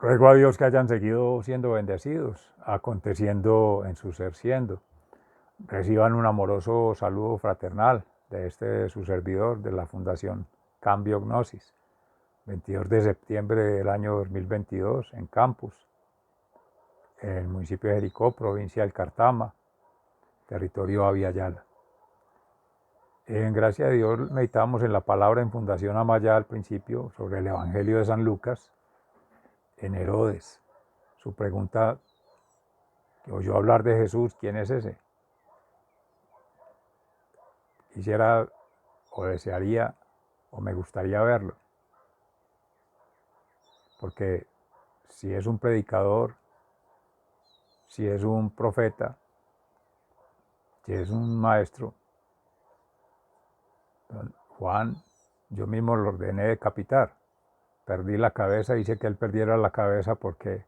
Ruego a Dios que hayan seguido siendo bendecidos, aconteciendo en su ser siendo. Reciban un amoroso saludo fraternal de su servidor de la Fundación Cambio Gnosis, 22 de septiembre del año 2022, en Campus, en el municipio de Jericó, provincia del Cartama, territorio Aviala. En gracia de Dios meditamos en la palabra en Fundación Amaya al principio sobre el Evangelio de San Lucas, en Herodes. Su pregunta, que oyó hablar de Jesús, ¿quién es ese? Quisiera o desearía o me gustaría verlo, porque si es un predicador, si es un profeta, si es un maestro, Juan, yo mismo lo ordené decapitar. Perdí la cabeza, hice que él perdiera la cabeza porque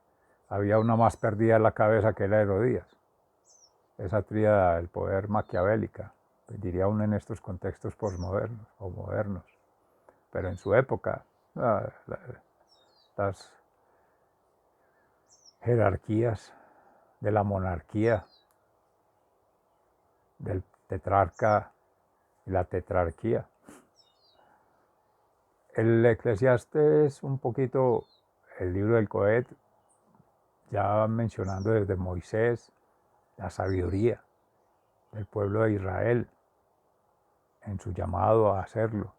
había una más perdida en la cabeza que era Herodías. Esa tríada del poder maquiavélica, pues diría uno en estos contextos posmodernos o modernos. Pero en su época, las jerarquías de la monarquía, del tetrarca y la tetrarquía. El Eclesiastés, un poquito el libro del Cohet, ya mencionando desde Moisés la sabiduría del pueblo de Israel en su llamado a hacerlo,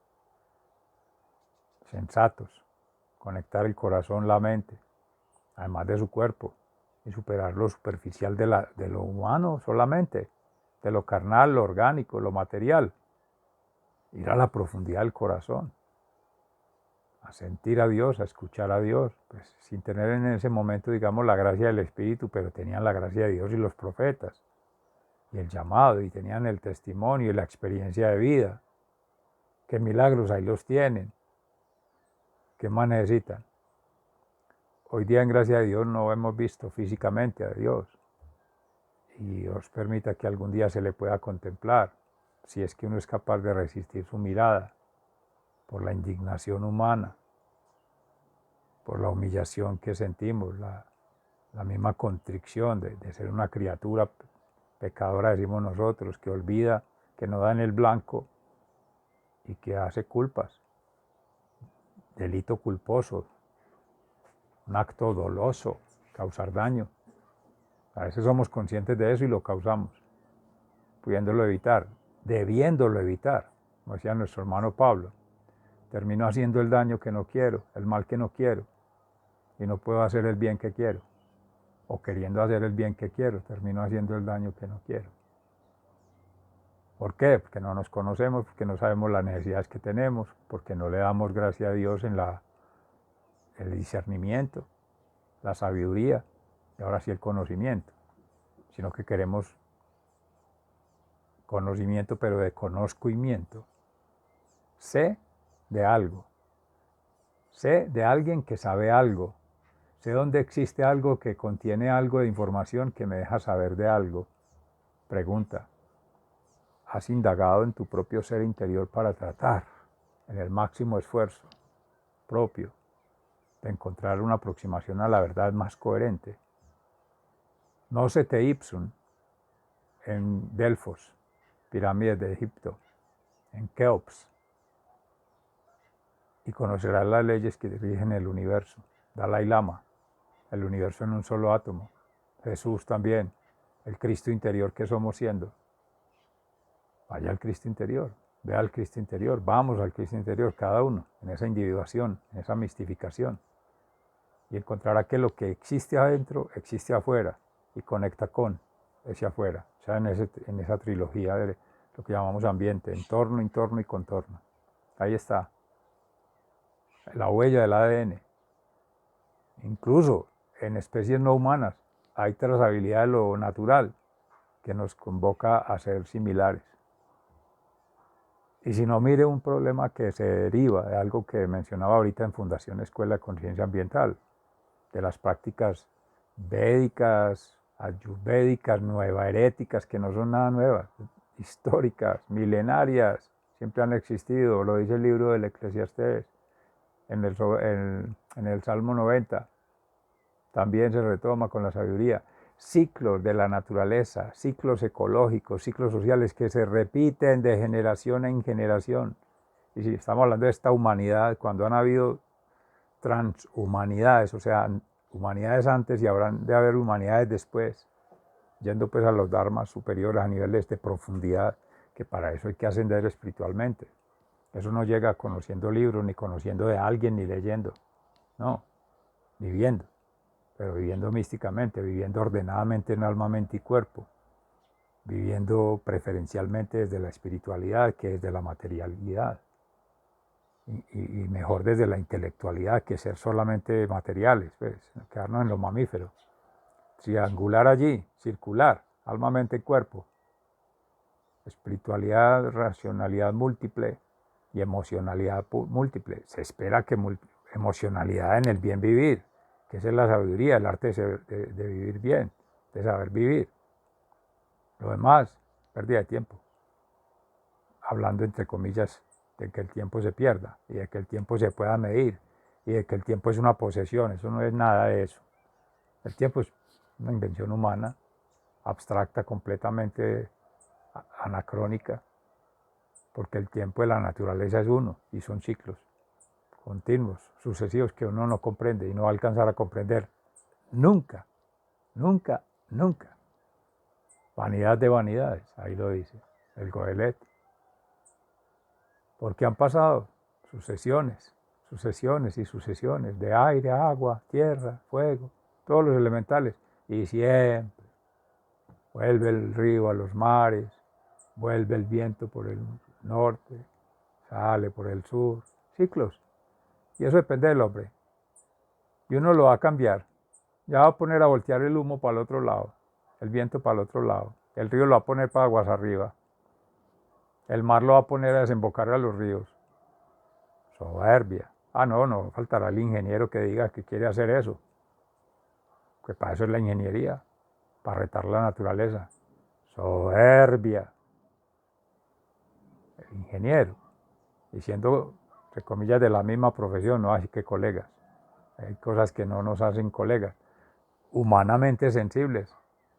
sensatos, conectar el corazón, la mente, además de su cuerpo, y superar lo superficial de lo humano solamente, de lo carnal, lo orgánico, lo material, ir a la profundidad del corazón, a sentir a Dios, a escuchar a Dios, pues sin tener en ese momento, digamos, la gracia del Espíritu, pero tenían la gracia de Dios y los profetas, y el llamado, y tenían el testimonio y la experiencia de vida. ¿Qué milagros ahí los tienen? ¿Qué más necesitan? Hoy día, en gracia de Dios, no hemos visto físicamente a Dios, y Dios permita que algún día se le pueda contemplar, si es que uno es capaz de resistir su mirada, por la indignación humana, por la humillación que sentimos, la misma contrición de ser una criatura pecadora, decimos nosotros, que olvida, que no da en el blanco y que hace culpas, delito culposo, un acto doloso, causar daño. A veces somos conscientes de eso y lo causamos, pudiéndolo evitar, debiéndolo evitar, como decía nuestro hermano Pablo. Termino haciendo el daño que no quiero, el mal que no quiero, y no puedo hacer el bien que quiero. O queriendo hacer el bien que quiero, termino haciendo el daño que no quiero. ¿Por qué? Porque no nos conocemos, porque no sabemos las necesidades que tenemos, porque no le damos gracia a Dios en el discernimiento, la sabiduría, y ahora sí el conocimiento, sino que queremos conocimiento, pero de conozcoimiento. Sé de algo, sé de alguien que sabe algo, sé dónde existe algo que contiene algo de información que me deja saber de algo. Pregunta, ¿has indagado en tu propio ser interior para tratar, en el máximo esfuerzo propio, de encontrar una aproximación a la verdad más coherente? Nocete ipsum, en Delfos, pirámides de Egipto, en Keops, y conocerás las leyes que rigen el universo. Dalai Lama, el universo en un solo átomo. Jesús también, el Cristo interior que somos siendo. Vaya al Cristo interior, vea al Cristo interior, vamos al Cristo interior, cada uno, en esa individuación, en esa mistificación. Y encontrará que lo que existe adentro, existe afuera, y conecta con ese afuera. O sea, en esa trilogía de lo que llamamos ambiente, entorno, entorno y contorno. Ahí está, la huella del ADN. Incluso en especies no humanas hay trazabilidad de lo natural que nos convoca a ser similares. Y si no, mire un problema que se deriva de algo que mencionaba ahorita en Fundación Escuela de Conciencia Ambiental, de las prácticas védicas, ayurvédicas, nuevaheréticas, que no son nada nuevas, históricas, milenarias, siempre han existido, lo dice el libro del Eclesiastés, en el Salmo 90. también se retoma con la sabiduría. Ciclos de la naturaleza, ciclos ecológicos, ciclos sociales que se repiten de generación en generación. Y si estamos hablando de esta humanidad, cuando han habido transhumanidades, o sea, humanidades antes y habrán de haber humanidades después, yendo pues a los dharmas superiores a niveles de profundidad, que para eso hay que ascender espiritualmente. Eso no llega conociendo libros, ni conociendo de alguien, ni leyendo. No, viviendo, pero viviendo místicamente, viviendo ordenadamente en alma, mente y cuerpo, viviendo preferencialmente desde la espiritualidad que desde la materialidad, y mejor desde la intelectualidad que ser solamente materiales, pues, quedarnos en los mamíferos. Triangular allí, circular, alma, mente y cuerpo, espiritualidad, racionalidad múltiple y emocionalidad múltiple. Se espera que emocionalidad en el bien vivir, que esa es la sabiduría, el arte de vivir bien, de saber vivir. Lo demás, pérdida de tiempo. Hablando entre comillas de que el tiempo se pierda y de que el tiempo se pueda medir y de que el tiempo es una posesión. Eso no es nada de eso. El tiempo es una invención humana, abstracta, completamente anacrónica, porque el tiempo de la naturaleza es uno y son ciclos continuos, sucesivos, que uno no comprende y no va a alcanzar a comprender nunca, nunca, nunca. Vanidad de vanidades, ahí lo dice el Goelet. Porque han pasado sucesiones, sucesiones y sucesiones de aire, agua, tierra, fuego, todos los elementales, y siempre vuelve el río a los mares, vuelve el viento por el norte, sale por el sur, ciclos. Y eso depende del hombre. Y uno lo va a cambiar. Ya va a poner a voltear el humo para el otro lado, el viento para el otro lado, el río lo va a poner para aguas arriba, el mar lo va a poner a desembocar a los ríos. Soberbia. No faltará el ingeniero que diga que quiere hacer eso. Que para eso es la ingeniería, para retar la naturaleza. Soberbia. El ingeniero. Y siendo, entre comillas, de la misma profesión, no así que colegas. Hay cosas que no nos hacen colegas. Humanamente sensibles.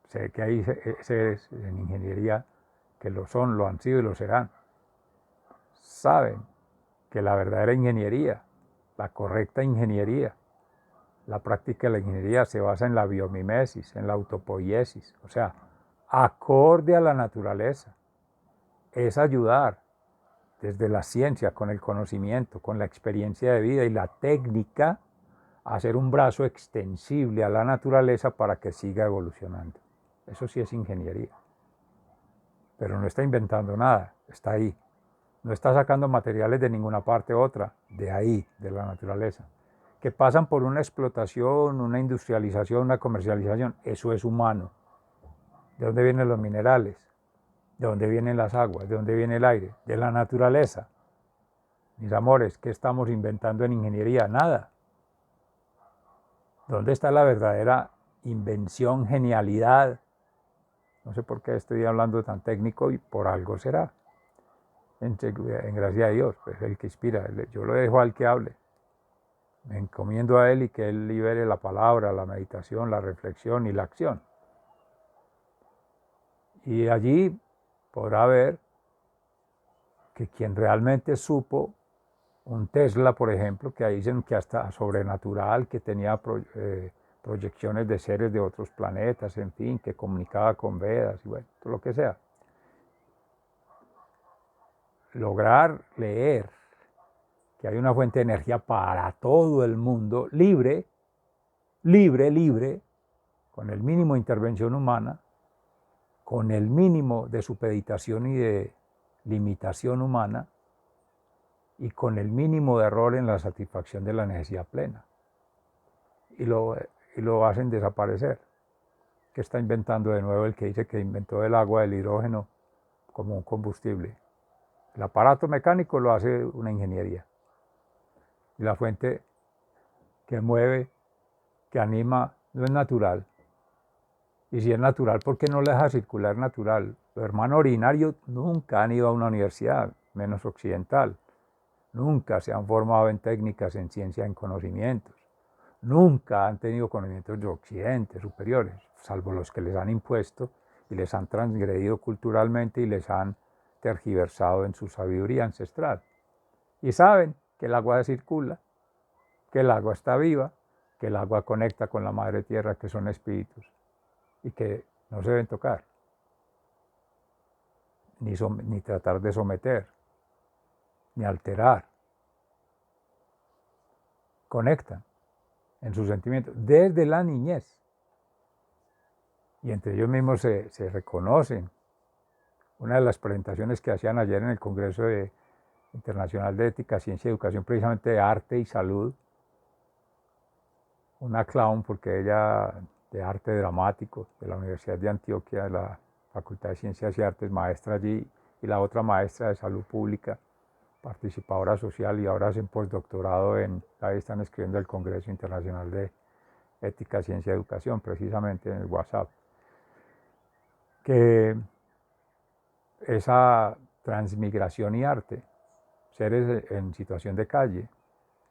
Sé que hay seres en ingeniería que lo son, lo han sido y lo serán. Saben que la verdadera ingeniería, la correcta ingeniería, la práctica de la ingeniería se basa en la biomimesis, en la autopoiesis, o sea, acorde a la naturaleza. Es ayudar desde la ciencia, con el conocimiento, con la experiencia de vida y la técnica, a hacer un brazo extensible a la naturaleza para que siga evolucionando. Eso sí es ingeniería. Pero no está inventando nada, está ahí. No está sacando materiales de ninguna parte u otra, de ahí, de la naturaleza. Que pasan por una explotación, una industrialización, una comercialización. Eso es humano. ¿De dónde vienen los minerales? ¿De dónde vienen las aguas? ¿De dónde viene el aire? De la naturaleza. Mis amores, ¿qué estamos inventando en ingeniería? Nada. ¿Dónde está la verdadera invención, genialidad? No sé por qué estoy hablando tan técnico y por algo será. En gracia de Dios, pues el que inspira. Yo lo dejo al que hable. Me encomiendo a Él y que Él libere la palabra, la meditación, la reflexión y la acción. Y allí podrá ver que quien realmente supo, un Tesla, por ejemplo, que dicen que hasta sobrenatural, que tenía proyecciones de seres de otros planetas, en fin, que comunicaba con Vedas y bueno, todo lo que sea. Lograr leer que hay una fuente de energía para todo el mundo, libre, con el mínimo de intervención humana, con el mínimo de supeditación y de limitación humana, y con el mínimo de error en la satisfacción de la necesidad plena. Y lo hacen desaparecer. ¿Qué está inventando de nuevo el que dice que inventó el agua, el hidrógeno como un combustible? El aparato mecánico lo hace una ingeniería. Y la fuente que mueve, que anima, no es natural. Y si es natural, ¿por qué no la deja circular natural? Los hermanos originarios nunca han ido a una universidad, menos occidental. Nunca se han formado en técnicas, en ciencia, en conocimientos. nunca han tenido conocimientos de Occidente superiores, salvo los que les han impuesto y les han transgredido culturalmente y les han tergiversado en su sabiduría ancestral. Y saben que el agua circula, que el agua está viva, que el agua conecta con la madre tierra, que son espíritus, y que no se deben tocar, ni tratar de someter, ni alterar. Conectan en sus sentimientos desde la niñez. Y entre ellos mismos se reconocen. Una de las presentaciones que hacían ayer en el Congreso Internacional de Ética, Ciencia y Educación, precisamente de arte y salud, una clown, porque ella de arte dramático de la Universidad de Antioquia, de la Facultad de Ciencias y Artes, maestra allí, y la otra maestra de salud pública, participadora social, y ahora hacen postdoctorado ahí están escribiendo el Congreso Internacional de Ética, Ciencia y Educación, precisamente en el WhatsApp, que esa transmigración y arte, seres en situación de calle,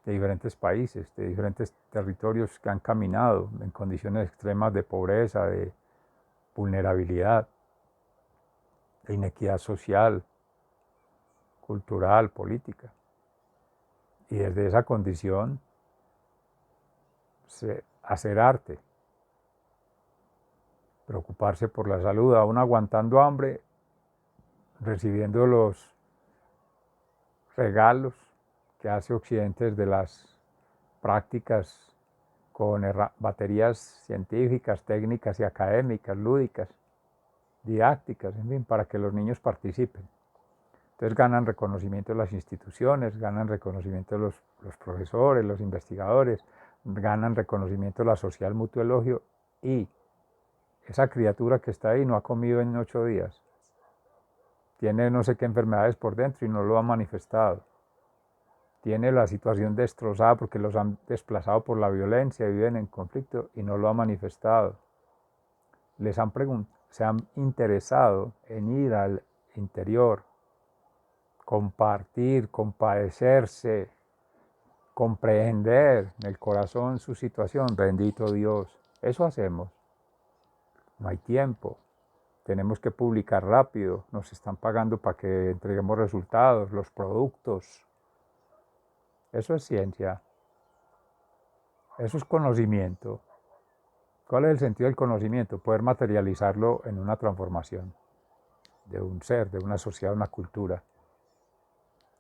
de diferentes países, de diferentes territorios que han caminado en condiciones extremas de pobreza, de vulnerabilidad, de inequidad social, cultural, política. Y desde esa condición, hacer arte, preocuparse por la salud, aún aguantando hambre, recibiendo los regalos que hace Occidente de las prácticas con baterías científicas, técnicas y académicas, lúdicas, didácticas, en fin, para que los niños participen. Entonces ganan reconocimiento de las instituciones, ganan reconocimiento de los profesores, los investigadores, ganan reconocimiento de la sociedad mutuo elogio, y esa criatura que está ahí no ha comido en 8 días. Tiene no sé qué enfermedades por dentro y no lo ha manifestado. Tiene la situación destrozada porque los han desplazado por la violencia, viven en conflicto y no lo ha manifestado. Se han interesado en ir al interior, compartir, compadecerse, comprender en el corazón su situación. Bendito Dios, eso hacemos. No hay tiempo, tenemos que publicar rápido, nos están pagando para que entreguemos resultados, los productos. Eso es ciencia, eso es conocimiento. ¿Cuál es el sentido del conocimiento? Poder materializarlo en una transformación de un ser, de una sociedad, de una cultura.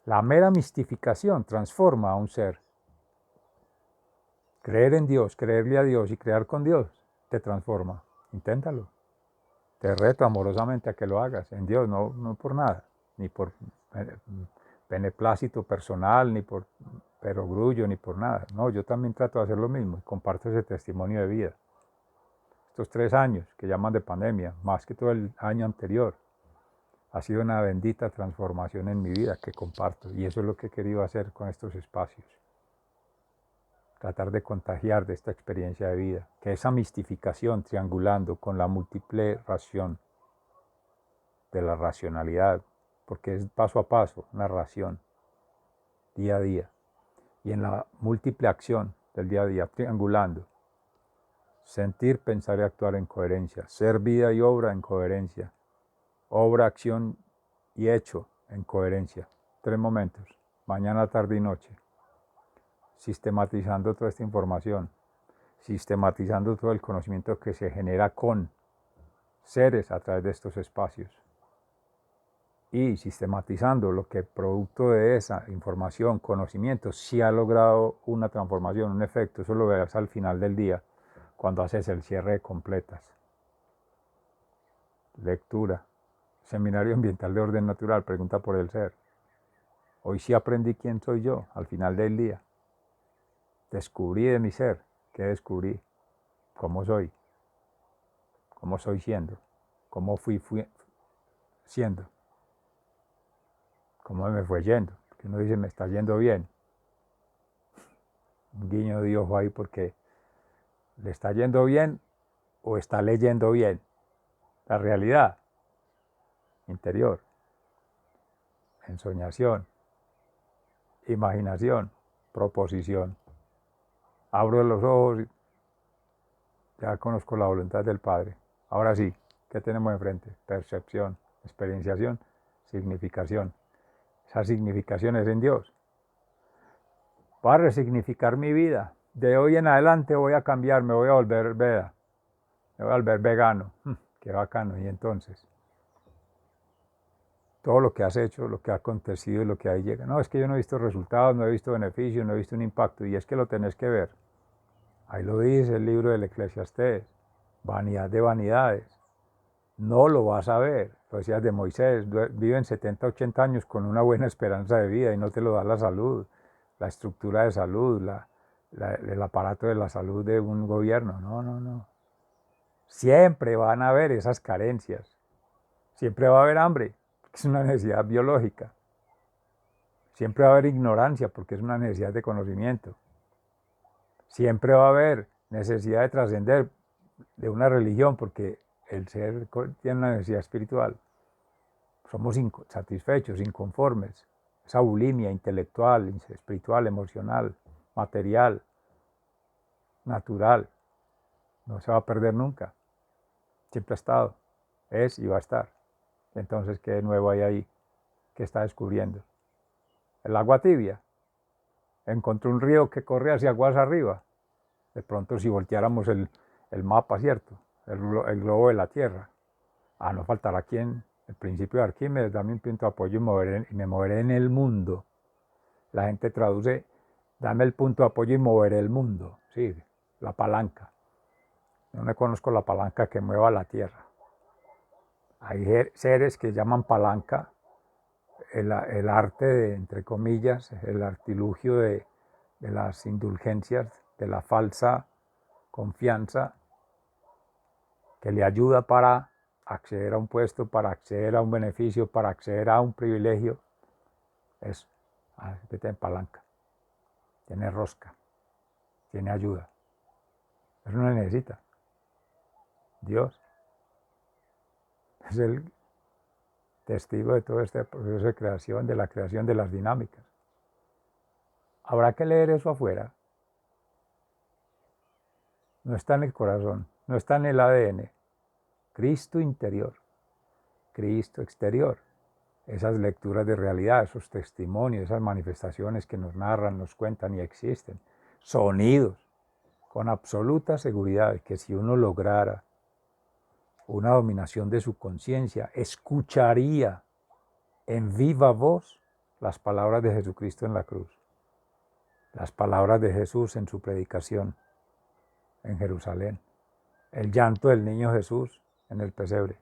La mera mistificación transforma a un ser. Creer en Dios, creerle a Dios y crear con Dios te transforma. Inténtalo. Te reto amorosamente a que lo hagas en Dios, no por nada, ni por beneplácito personal, ni por perogrullo, ni por nada. No, yo también trato de hacer lo mismo y comparto ese testimonio de vida. Estos 3 años que llaman de pandemia, más que todo el año anterior, ha sido una bendita transformación en mi vida que comparto, y eso es lo que he querido hacer con estos espacios. Tratar de contagiar de esta experiencia de vida, que esa mistificación triangulando con la múltiple ración de la racionalidad, porque es paso a paso, una ración, día a día, y en la múltiple acción del día a día, triangulando, sentir, pensar y actuar en coherencia, ser vida y obra en coherencia, obra, acción y hecho en coherencia. 3 momentos, mañana, tarde y noche. Sistematizando toda esta información, sistematizando todo el conocimiento que se genera con seres a través de estos espacios, y sistematizando lo que producto de esa información, conocimiento, sí ha logrado una transformación, un efecto. Eso lo verás al final del día, cuando haces el cierre de completas. Lectura. Seminario Ambiental de Orden Natural, pregunta por el ser. Hoy sí aprendí quién soy yo al final del día. Descubrí de mi ser. ¿Qué descubrí? ¿Cómo soy? ¿Cómo soy siendo? ¿Cómo fui siendo? ¿Cómo me fue yendo? Porque uno dice, me está yendo bien. Un guiño de ojo ahí, porque le está yendo bien o está leyendo bien. La realidad interior, ensoñación, imaginación, proposición. abro los ojos, ya conozco la voluntad del Padre. Ahora sí, ¿qué tenemos enfrente? Percepción, experienciación, significación. Esa significación es en Dios. Va a resignificar mi vida. De hoy en adelante voy a cambiar, me voy a volver veda, me voy a volver vegano. Qué bacano. Y entonces, todo lo que has hecho, lo que ha acontecido y lo que ahí llega. No, es que yo no he visto resultados, no he visto beneficios, no he visto un impacto. Y es que lo tenés que ver. Ahí lo dice el libro del Eclesiastés. Vanidad de vanidades. No lo vas a ver. Lo decías de Moisés, viven 70, 80 años con una buena esperanza de vida y no te lo da la salud, la estructura de salud, el aparato de la salud de un gobierno. No, no, no. Siempre van a haber esas carencias. Siempre va a haber hambre, porque es una necesidad biológica. Siempre va a haber ignorancia, porque es una necesidad de conocimiento. Siempre va a haber necesidad de trascender de una religión, porque el ser tiene una necesidad espiritual. Somos insatisfechos, inconformes. Esa bulimia intelectual, espiritual, emocional, material, natural, no se va a perder nunca. Siempre ha estado, es y va a estar. Entonces, ¿qué nuevo hay ahí? ¿Qué está descubriendo? El agua tibia. Encontró un río que corre hacia aguas arriba. De pronto, si volteáramos el mapa, ¿cierto? El globo de la Tierra. No faltará quien, el principio de Arquímedes, dame un punto de apoyo y me moveré en el mundo. La gente traduce, dame el punto de apoyo y moveré el mundo. Sí, la palanca. Yo no conozco la palanca que mueva la Tierra. Hay seres que llaman palanca el arte de, entre comillas, el artilugio de las indulgencias, de la falsa confianza que le ayuda para acceder a un puesto, para acceder a un beneficio, para acceder a un privilegio. Eso, que tiene palanca, tiene rosca, tiene ayuda. Eso no necesita. Dios es el testigo de todo este proceso de creación, de la creación de las dinámicas. Habrá que leer eso afuera. No está en el corazón, no está en el ADN. Cristo interior, Cristo exterior. Esas lecturas de realidad, esos testimonios, esas manifestaciones que nos narran, nos cuentan y existen. Sonidos, con absoluta seguridad de que si uno lograra una dominación de su conciencia, escucharía en viva voz las palabras de Jesucristo en la cruz, las palabras de Jesús en su predicación en Jerusalén, el llanto del niño Jesús en el pesebre.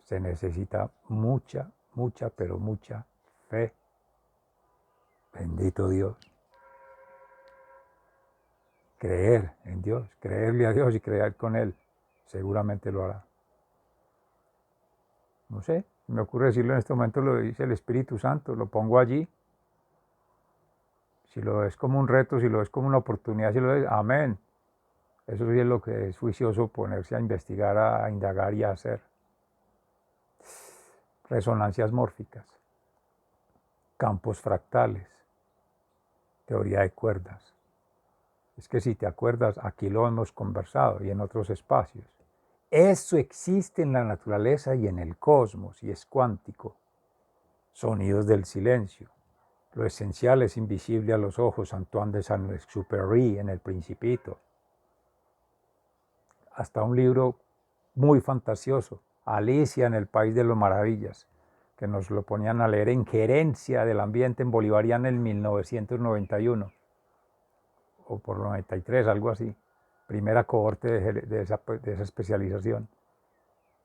Se necesita mucha, mucha, pero mucha fe. Bendito Dios. Creer en Dios, creerle a Dios y creer con Él. Seguramente lo hará. No sé, me ocurre decirlo en este momento, lo dice el Espíritu Santo, lo pongo allí. Si lo ves como un reto, si lo ves como una oportunidad, si lo ves, amén. Eso sí es lo que es juicioso, ponerse a investigar, a indagar y a hacer. Resonancias mórficas, campos fractales, teoría de cuerdas. Es que si te acuerdas, aquí lo hemos conversado y en otros espacios. Eso existe en la naturaleza y en el cosmos y es cuántico. Sonidos del silencio. Lo esencial es invisible a los ojos, Antoine de Saint-Exupéry en El Principito. Hasta un libro muy fantasioso, Alicia en el País de las Maravillas, que nos lo ponían a leer en Gerencia del Ambiente en Bolivariana en 1991, o por 93, algo así. Primera cohorte de esa especialización,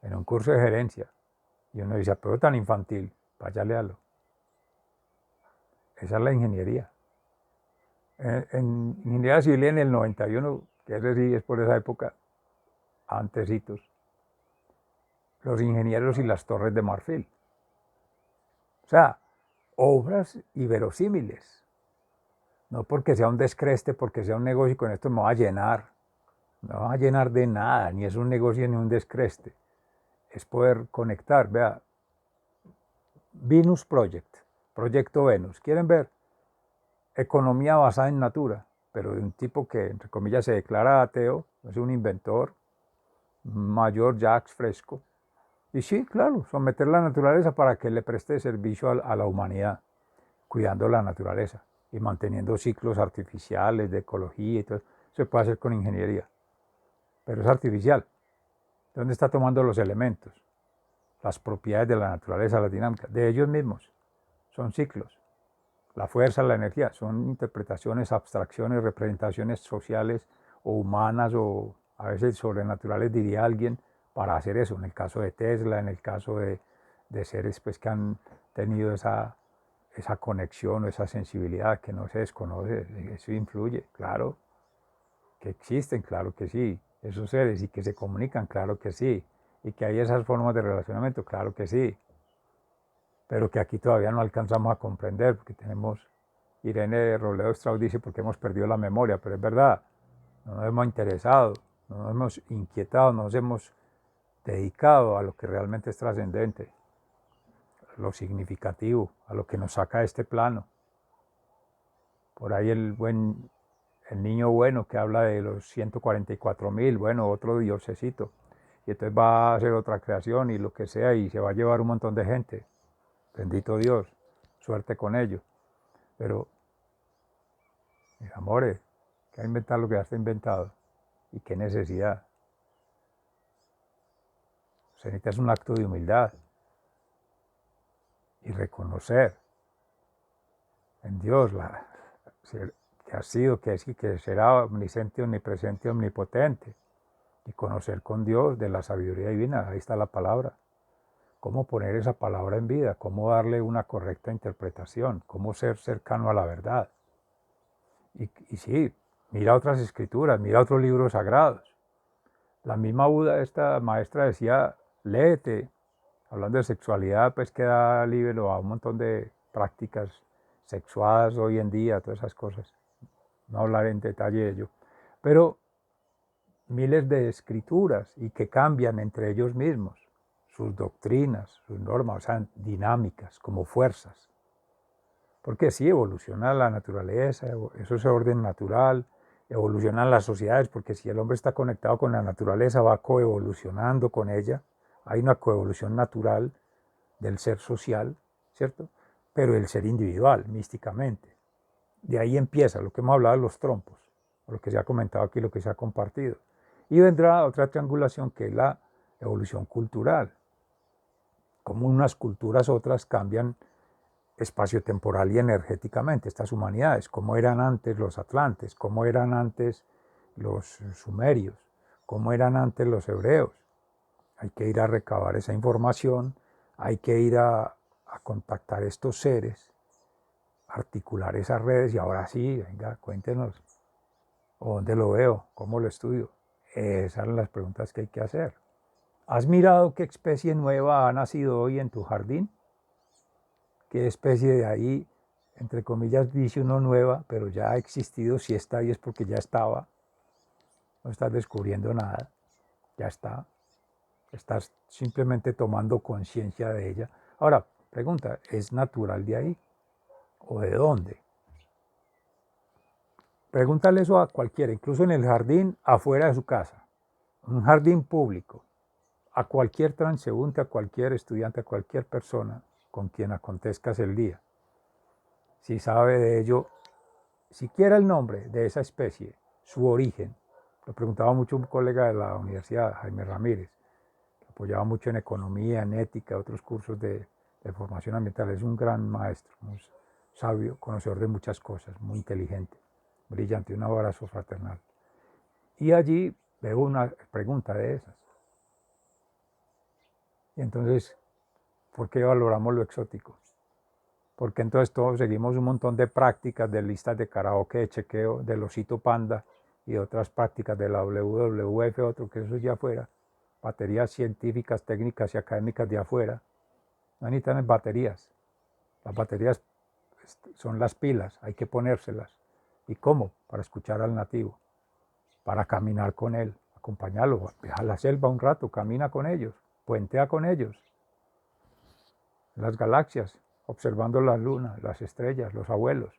en un curso de gerencia. Y uno dice, pero tan infantil, vaya, léalo. Esa es la ingeniería. En ingeniería civil en el 91, que ese sí es por esa época, antecitos, los ingenieros y las torres de marfil. O sea, obras inverosímiles. No porque sea un descreste, porque sea un negocio y con esto me va a llenar. No me va a llenar de nada, ni es un negocio ni un descreste. Es poder conectar. Vea, Venus Project, Proyecto Venus. ¿Quieren ver? economía basada en natura, pero de un tipo que, entre comillas, se declara ateo, es un inventor, mayor Jacques Fresco. Y sí, claro, someter la naturaleza para que le preste servicio a la humanidad, cuidando la naturaleza y manteniendo ciclos artificiales de ecología y todo. Se puede hacer con ingeniería, pero es artificial. ¿De dónde está tomando los elementos? Las propiedades de la naturaleza, las dinámicas, de ellos mismos. Son ciclos. La fuerza, la energía, son interpretaciones, abstracciones, representaciones sociales o humanas o a veces sobrenaturales, diría alguien, para hacer eso. En el caso de Tesla, en el caso de seres pues, que han tenido esa conexión o esa sensibilidad que no se desconoce, eso influye, claro, que existen, claro que sí, esos seres y que se comunican, claro que sí, y que hay esas formas de relacionamiento, claro que sí, pero que aquí todavía no alcanzamos a comprender porque tenemos, Irene Robledo Strauss dice, porque hemos perdido la memoria, pero es verdad, no nos hemos interesado, no nos hemos inquietado, no nos hemos dedicado a lo que realmente es trascendente, a lo significativo, a lo que nos saca de este plano. Por ahí el niño bueno que habla de los 144.000, bueno, otro diosecito, y entonces va a hacer otra creación y lo que sea, y se va a llevar un montón de gente. Bendito Dios, suerte con ello. Pero, mis amores, que a inventar lo que ya está inventado. ¿Y qué necesidad? Se necesita un acto de humildad y reconocer en Dios que ha sido, que es y que será omnisciente, omnipresente, omnipotente. Y conocer con Dios de la sabiduría divina. Ahí está la palabra. Cómo poner esa palabra en vida, cómo darle una correcta interpretación, cómo ser cercano a la verdad. Y sí, mira otras escrituras, mira otros libros sagrados. La misma Buda, esta maestra, decía, léete. Hablando de sexualidad, pues queda libre a un montón de prácticas sexuadas hoy en día, todas esas cosas. No hablar en detalle de ello. Pero miles de escrituras y que cambian entre ellos mismos sus doctrinas, sus normas, o sea, dinámicas, como fuerzas. Porque sí, evoluciona la naturaleza, eso es orden natural, evolucionan las sociedades, porque si el hombre está conectado con la naturaleza, va coevolucionando con ella. Hay una coevolución natural del ser social, ¿cierto? Pero el ser individual, místicamente. De ahí empieza lo que hemos hablado de los trompos, lo que se ha comentado aquí, lo que se ha compartido. Y vendrá otra triangulación que es la evolución cultural. Como unas culturas otras cambian espacio-temporal y energéticamente, estas humanidades, cómo eran antes los atlantes, cómo eran antes los sumerios, cómo eran antes los hebreos. Hay que ir a recabar esa información, hay que ir a contactar estos seres, articular esas redes y ahora sí, venga, cuéntenos, ¿dónde lo veo? ¿Cómo lo estudio? Esas son las preguntas que hay que hacer. ¿Has mirado qué especie nueva ha nacido hoy en tu jardín? ¿Qué especie de ahí, entre comillas, dice uno nueva, pero ya ha existido? Si está ahí es porque ya estaba. No estás descubriendo nada, ya está. Estás simplemente tomando conciencia de ella. Ahora, pregunta, ¿es natural de ahí? ¿O de dónde? Pregúntale eso a cualquiera, incluso en el jardín afuera de su casa, un jardín público, a cualquier transeúnte, a cualquier estudiante, a cualquier persona con quien acontezcas el día. Si sabe de ello, siquiera el nombre de esa especie, su origen. Lo preguntaba mucho un colega de la universidad, Jaime Ramírez, que apoyaba mucho en economía, en ética, otros cursos de formación ambiental. Es un gran maestro, muy sabio, conocedor de muchas cosas, muy inteligente, brillante, un abrazo fraternal. Y allí veo una pregunta de esas. Y entonces, ¿por qué valoramos lo exótico? Porque entonces todos seguimos un montón de prácticas, de listas de karaoke, de chequeo, del osito panda y otras prácticas de la WWF, otro que eso es de afuera, baterías científicas, técnicas y académicas de afuera. No necesitan baterías. Las baterías son las pilas, hay que ponérselas. ¿Y cómo? Para escuchar al nativo, para caminar con él, acompañarlo, ve a la selva un rato, camina con ellos, puentea con ellos. Las galaxias, observando la luna, las estrellas, los abuelos.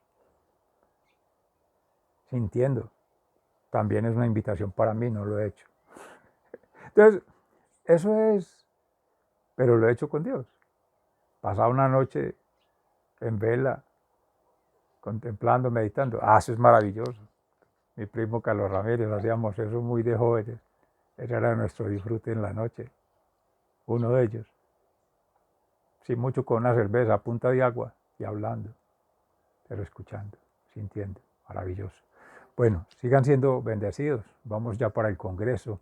sintiendo. También es una invitación para mí, no lo he hecho. Entonces, eso es, pero lo he hecho con Dios. Pasar una noche en vela, contemplando, meditando. Eso es maravilloso. Mi primo Carlos Ramírez, hacíamos eso muy de jóvenes. Ese era nuestro disfrute en la noche. Uno de ellos. Sí, mucho con una cerveza a punta de agua y hablando, pero escuchando, sintiendo. Maravilloso. Bueno, sigan siendo bendecidos. Vamos ya para el Congreso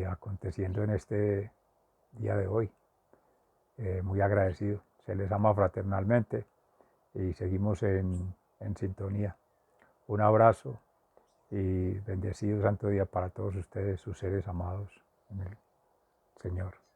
aconteciendo en este día de hoy. Muy agradecido. Se les ama fraternalmente y seguimos en sintonía. Un abrazo y bendecido santo día para todos ustedes, sus seres amados en el Señor.